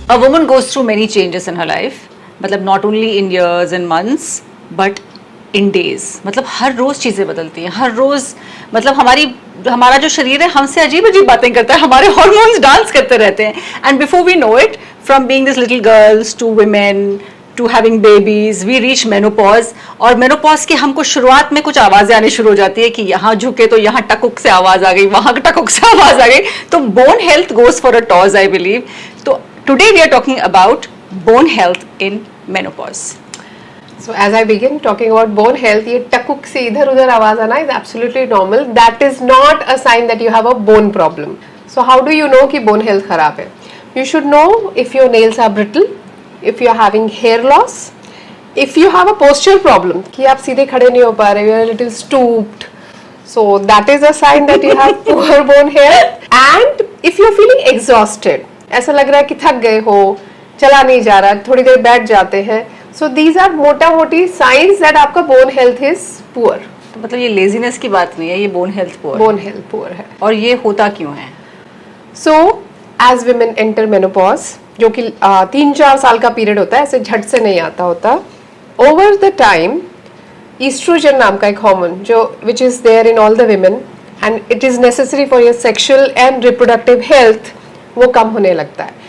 A woman goes through many changes in her life. मतलब not only in years and months, but in days. मतलब हर रोज चीजें बदलती हैं, हर रोज मतलब हमारा जो शरीर है हमसे अजीब अजीब बातें करता है, हमारे हॉर्मोन्स डांस करते रहते हैं. And before we know it, from being this little girls to women to having babies, we reach menopause. और मेनोपॉज की हमको शुरुआत में कुछ आवाजें आनी शुरू हो जाती है कि यहाँ झुके तो यहाँ टकुक से आवाज आ गई, वहां टकुक से आवाज आ गई. तो bone health goes for a toss, I believe. तो today we are talking about bone health in menopause. So as I begin talking about bone health, ये टकुक से इधर उधर आवाज आना is absolutely normal. That is not a sign that you have a bone problem. So how do you know कि bone health खराब है? You should know if your nails are brittle, if you are having hair loss, if you have a posture problem कि आप सीधे खड़े नहीं हो पा रहे, you are a little stooped. So that is a sign that you have poor bone health. And if you are feeling exhausted, ऐसा लग रहा है कि थक गए हो, चला नहीं जा रहा, थोड़ी देर बैठ जाते हैं. So these are मोटा मोटी signs that आपका bone health is poor. तो मतलब ये लेजीनेस की बात नहीं है, ये bone health poor. Bone health poor है. और ये होता क्यों है? So as women enter menopause, जो कि 3-4 साल का पीरियड होता है, ऐसे झट से नहीं आता होता. Over the time, estrogen नाम का एक हार्मोन जो which is there in all the women and it is necessary for your sexual and reproductive health, वो कम होने लगता है.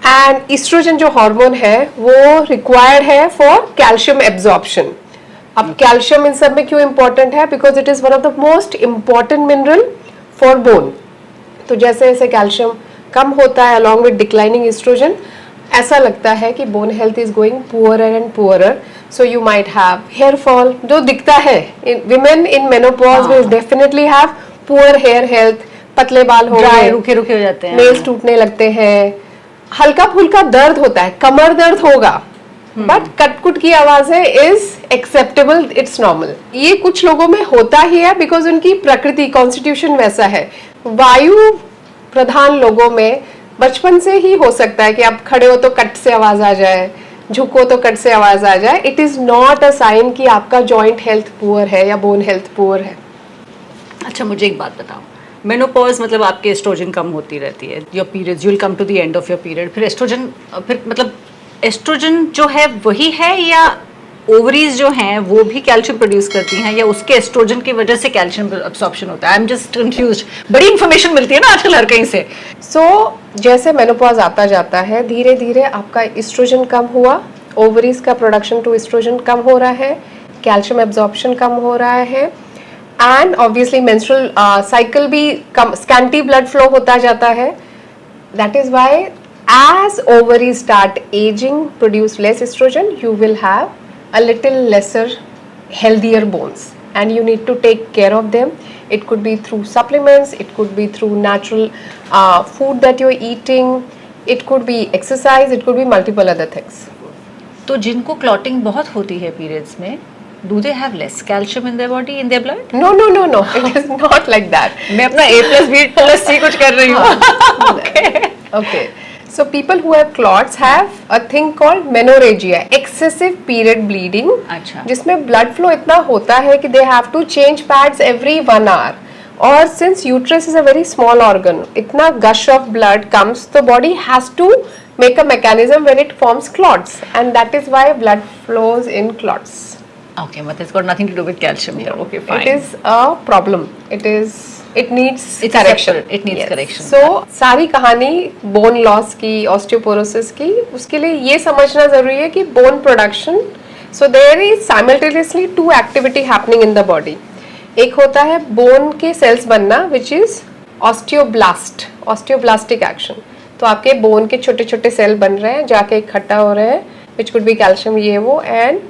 एंड ईस्ट्रोजन जो हार्मोन है वो रिक्वायर्ड है फॉर कैल्शियम एब्जॉर्प्शन. अब कैल्शियम इन सब में क्यों इंपॉर्टेंट है? Because it is one of the most important mineral for bone. तो जैसे जैसे कैल्शियम कम होता है अलॉन्ग विद डिक्लाइनिंग ईस्ट्रोजन, ऐसा लगता है कि bone health is going poorer and poorer. So you might have hair fall जो दिखता है. Women in menopause will definitely have poor hair health. पतले बाल हो गए, रुके रुके हो जाते हैं, नेल्स टूटने लगते हैं, हल्का फुल्का दर्द होता है, कमर दर्द होगा, बट कटकुट की आवाजें इज एक्सेप्टेबल, इट्स नॉर्मल. ये कुछ लोगों में होता ही है बिकॉज उनकी प्रकृति कॉन्स्टिट्यूशन वैसा है. वायु प्रधान लोगों में बचपन से ही हो सकता है कि आप खड़े हो तो कट से आवाज आ जाए, झुको तो कट से आवाज आ जाए. It is not a sign कि आपका जॉइंट हेल्थ पुअर है या बोन हेल्थ पुअर है. अच्छा मुझे एक बात बताओ, मेनोपॉज मतलब आपके एस्ट्रोजन कम होती रहती है, your periods, you will come to the end of your period, फिर एस्ट्रोजन, फिर मतलब एस्ट्रोजन जो है वही है या ओवरीज जो हैं वो भी कैल्शियम प्रोड्यूस करती हैं या उसके एस्ट्रोजन की वजह से कैल्शियम अब्सॉर्प्शन होता है? I am just confused. बड़ी इंफॉर्मेशन मिलती है ना आजकल हर कहीं से. सो जैसे मेनोपॉज आता जाता है धीरे धीरे आपका एस्ट्रोजन कम हुआ, ओवरीज का प्रोडक्शन टू एस्ट्रोजन कम हो रहा है, कैल्शियम एब्जॉर्प्शन कम हो रहा है, एंड ऑब्वियसली मेंस्ट्रुअल साइकिल भी कम, स्कैंटी ब्लड फ्लो होता जाता है. That is why as ovaries start ageing, produce less estrogen, you will have a little lesser healthier bones and you need to take care of them. It could be through supplements, it could be through natural food that you're eating, it could be exercise, it could be multiple other things. तो जिनको clotting बहुत होती है periods में, do they have less calcium in their body, in their blood? No, it is not like that. मैं अपना A+B+C कुछ कर रही हूँ. Okay. So people who have clots have a thing called menorrhagia, excessive period bleeding. अच्छा. जिसमें blood flow इतना होता है कि they have to change pads every 1 hour. और since uterus is a very small organ, इतना gush of blood comes, the body has to make a mechanism when it forms clots, and that is why blood flows in clots. Okay, but it's got nothing to do with calcium here. Okay, fine. It is a problem. It needs It's correction. separate. It needs correction. So सारी कहानी bone loss की, osteoporosis की, उसके लिए ये समझना जरूरी है कि bone production, so there is simultaneously 2 activity happening in the body. एक होता है बोन के सेल्स बनना which is osteoblast, osteoblastic action. तो आपके बोन के छोटे छोटे सेल बन रहे हैं, जाके इकट्ठा हो रहे हैं, विच कुड बी कैल्शियम ये वो, एंड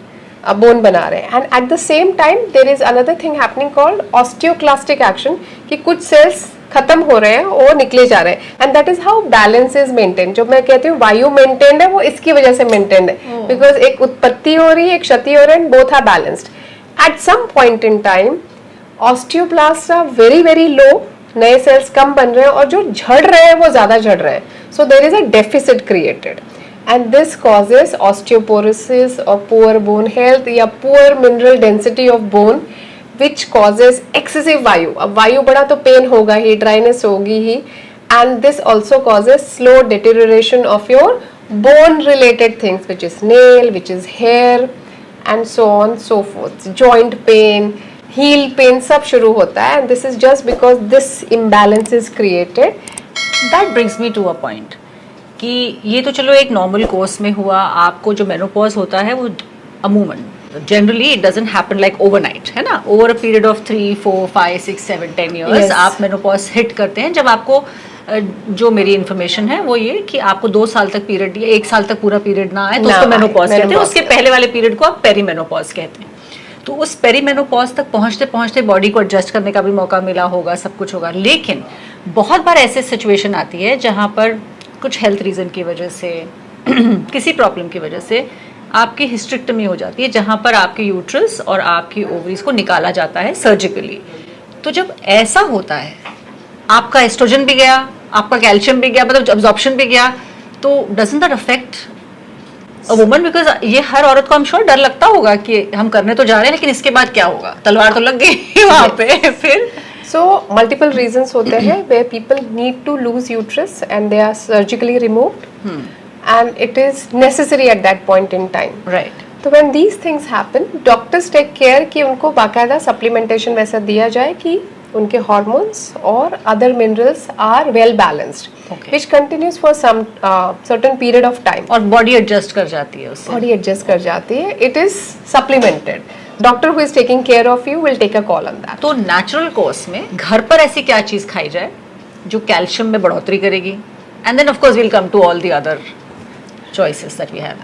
बोन बना रहे हैं. And at the same time there is another thing happening called osteoclastic action, कि कुछ सेल्स खत्म हो रहे हैं, वो निकले जा रहे हैं. And that is how balance is maintain. जो मैं कहती हूँ वायु मेंटेन्ड है, वो इसकी वजह से मेंटेन्ड है, बिकॉज एक उत्पत्ति हो रही है, एक क्षति हो रही है, both are balanced. At some point in time osteoblast are very very low, नए सेल्स कम बन रहे हैं, और जो झड़ रहे हैं वो ज्यादा झड़ रहे हैं. So there is a deficit created, and this causes osteoporosis or poor bone health या poor mineral density of bone, which causes excessive vayu. अब वायु बढ़ा तो पेन होगा ही, ड्राइनेस होगी ही, and this also causes slow deterioration of your bone related things, which is nail, which is hair, and so on so forth. Joint pain, heel pain सब शुरू होता है, and this is just because this imbalance is created. That brings me to a point कि ये तो चलो एक normal course में हुआ, आपको जो मेनोपॉज होता है वो अमूमन generally it doesn't happen like overnight, है ना, over a period of 3, 4, 5, 6, 7, 10 years Yes. आप मेनोपॉज हिट करते हैं। जब आपको जो मेरी इन्फॉर्मेशन है वो ये कि आपको 2 साल तक पीरियड या 1 साल तक पूरा पीरियड ना आए तो ना उसको आए, मेनोपॉज कहते हैं। menopause उसके पहले वाले पीरियड को आप पेरीमेनोपॉज कहते हैं। तो उस पेरीमेनोपॉज तक पहुंचते पहुंचते बॉडी को एडजस्ट करने का भी मौका मिला होगा, सब कुछ होगा, लेकिन बहुत बार ऐसे सिचुएशन आती है जहां पर कुछ हेल्थ रीज़न की वजह से किसी प्रॉब्लम की वजह से आपकी हिस्टेरेक्टमी हो जाती है, जहां पर आपके यूट्रस और आपकी ओवरीज को निकाला जाता है सर्जिकली। तो जब ऐसा होता है, आपका एस्ट्रोजन भी गया, आपका कैल्शियम भी गया, मतलब अब्जॉर्प्शन भी गया, तो doesn't that affect a woman? Because ये हर औरत को हम श्योर डर लगता होगा कि हम करने तो जा रहे हैं लेकिन इसके बाद क्या होगा, तलवार तो लग गई वहां पे फिर। So multiple reasons होते हैं where people need to lose uterus and they are surgically removed, and it is necessary at that point in time. Right. तो when these things happen, doctors take care कि उनको बाकायदा supplementation वैसा दिया जाए कि उनके hormones और other minerals are well balanced, Okay. which continues for some certain period of time. और बॉडी एडजस्ट कर जाती है उससे। बॉडी एडजस्ट कर जाती है, it is supplemented. Doctor who is taking care of you will take a call on that. तो natural course में घर पर ऐसी क्या चीज खाई जाए जो कैल्शियम में बढ़ोतरी करेगी? And then of course will come to all the other choices that we have.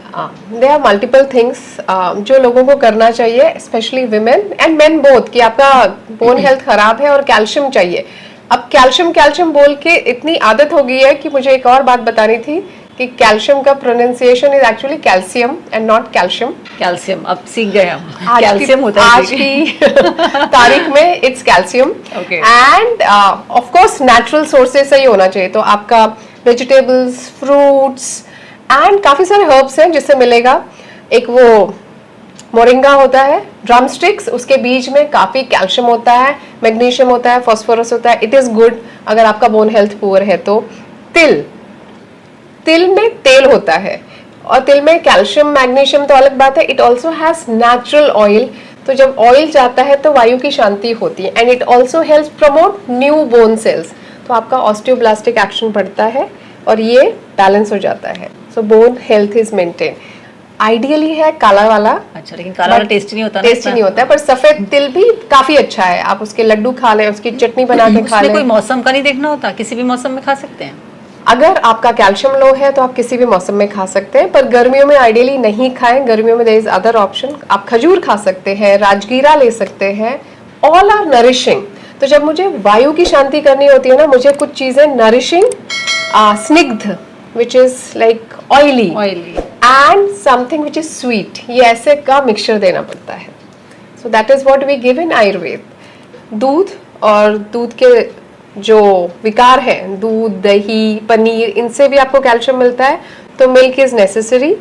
There are multiple things जो लोगों को करना चाहिए, specially women and men both, कि आपका बोन हेल्थ खराब है और कैल्शियम चाहिए। अब कैल्शियम कैल्शियम बोल के इतनी आदत हो गई है कि मुझे एक और बात बतानी थी कि कैल्शियम का pronunciation is actually calcium and not calcium. Calcium अब सीख गए हम, आज कैल्शियम की, होता है आज की तारीख में it's calcium. Okay. End of course natural sources से ही होना चाहिए, तो आपका वेजिटेबल्स, फ्रूट्स एंड काफी सारे हर्ब्स हैं जिससे मिलेगा। एक वो मोरिंगा होता है, ड्रम स्टिक्स, उसके बीज में काफी कैल्शियम होता है, मैग्नीशियम होता है, फास्फोरस होता है, इट इज गुड अगर आपका बोन हेल्थ पुअर है तो। तिल, तिल में तेल होता है और तिल में कैल्शियम मैग्नीशियम तो अलग बात है, it also has natural oil. तो जब ऑयल जाता है तो वायु की शांति होती है, and it also helps promote new bone cells, तो आपका ऑस्टियोब्लास्टिक एक्शन बढ़ता है और ये बैलेंस हो जाता है। So bone health is maintain. Ideally है काला वाला, अच्छा, लेकिन काला वाला टेस्टी नहीं होता ना? टेस्टी नहीं होता है, पर सफेद तिल भी काफी अच्छा है। आप उसके लड्डू खा लें, उसकी चटनी बना के खा उसमें कोई लें। मौसम का नहीं देखना होता, किसी भी मौसम में खा सकते हैं? अगर आपका कैल्शियम लो है तो आप किसी भी मौसम में खा सकते हैं, पर गर्मियों में आइडियली नहीं खाएं। गर्मियों में देयर इज अदर ऑप्शन, आप खजूर खा सकते हैं, राजगीरा ले सकते हैं, ऑल आर नरिशिंग। तो जब मुझे वायु की शांति करनी होती है ना, मुझे कुछ चीजें नरिशिंग, स्निग्ध which is like oily, oily, and something which is sweet, ये ऐसे का मिक्सचर देना पड़ता है। So that is what we give in Ayurveda. दूध और दूध के जो विकार है, दूध, दही, पनीर, इनसे भी आपको कैल्शियम मिलता है, तो मिल्क इज नेसेसरी।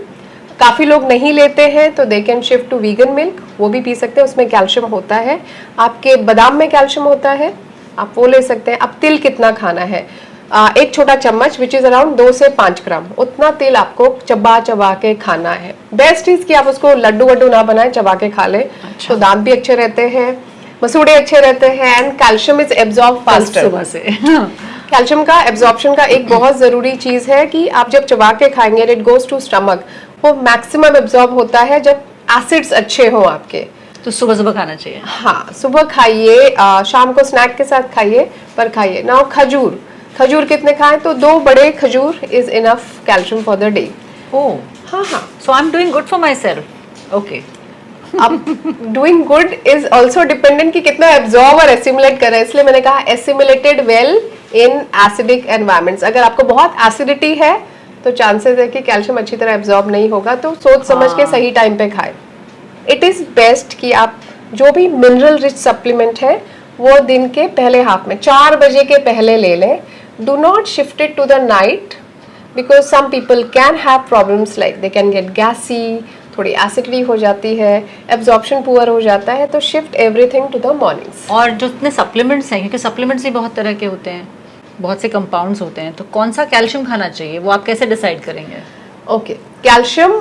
काफ़ी लोग नहीं लेते हैं तो they can shift to vegan milk, वो भी पी सकते हैं, उसमें कैल्शियम होता है। आपके बादाम में कैल्शियम होता है, आप वो ले सकते हैं। अब तिल कितना खाना है? एक छोटा चम्मच विच इज अराउंड 2 से 5 ग्राम, उतना तिल आपको चबा चबा के खाना है। बेस्ट इज कि आप उसको लड्डू वड्डू ना बनाए, चबा के खा ले, तो दांत भी अच्छे रहते हैं, मसूड़े अच्छे रहते हैं, and calcium is absorb faster. सुबह से कैल्शियम का एब्जॉर्प्शन का एक बहुत जरूरी चीज है कि आप जब चबा के खाएंगे, इट गोज टू स्टमक, वो मैक्सिमम एब्जॉर्ब होता है जब एसिड्स अच्छे हो आपके। तो सुबह सुबह खाना चाहिए। हाँ, सुबह खाइए, शाम को स्नैक के साथ खाइए, पर खाइए ना। खजूर, खजूर कितने खाएं? तो 2 बड़े खजूर is enough calcium for the day. Oh, हाँ हाँ, so I am doing good for myself. Okay, अब doing good is also dependent कि कितना एब्जॉर्ब और एसिमुलेट कर रहे हैं, इसलिए मैंने कहा assimilated well in acidic environments. अगर आपको बहुत एसिडिटी है तो चांसेस है कि कैल्शियम अच्छी तरह एब्जॉर्ब नहीं होगा, तो सोच समझ के सही टाइम पे खाएं। इट इज बेस्ट कि आप जो भी मिनरल रिच सप्लीमेंट है वो दिन के पहले हाफ में 4 बजे के पहले ले लें। Do not shift it to the night, because some people can have problems like they can get gassy, थोड़ी एसिडिटी हो जाती है, एब्जॉर्प्शन पुअर हो जाता है, तो shift everything to the mornings. और जो इतने सप्लीमेंट्स हैं, क्योंकि सप्लीमेंट्स भी बहुत तरह के होते हैं, बहुत से कंपाउंड्स होते हैं, तो कौन सा कैल्शियम खाना चाहिए वो आप कैसे डिसाइड करेंगे? ओके, कैल्शियम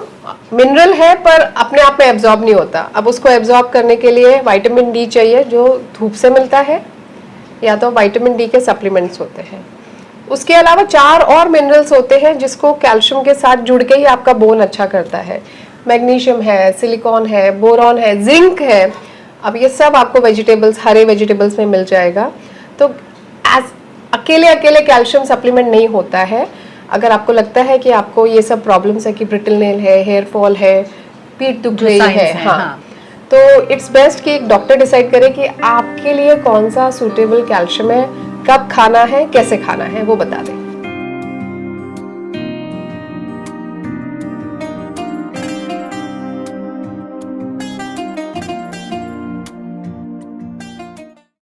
मिनरल है पर अपने आप में एब्जॉर्ब नहीं होता। अब उसको एब्जॉर्ब करने के लिए विटामिन डी चाहिए जो धूप से मिलता है, या तो विटामिन डी के सप्लीमेंट्स होते हैं। उसके अलावा 4 और मिनरल्स होते हैं जिसको कैल्शियम के साथ जुड़ के ही आपका बोन अच्छा करता है। मैग्नीशियम है, सिलिकॉन है, बोरॉन है, जिंक है। अब ये सब आपको वेजिटेबल्स, हरे वेजिटेबल्स में मिल जाएगा। तो अकेले अकेले कैल्शियम सप्लीमेंट नहीं होता है। अगर आपको लगता है कि आपको ये सब प्रॉब्लम्स है कि ब्रिटल नेल है, हेयर फॉल है, पीठ दुख रही है, हाँ, तो इट्स बेस्ट कि एक डॉक्टर डिसाइड करे कि आपके लिए कौन सा सूटेबल कैल्शियम है, कब खाना है, कैसे खाना है, वो बता दें।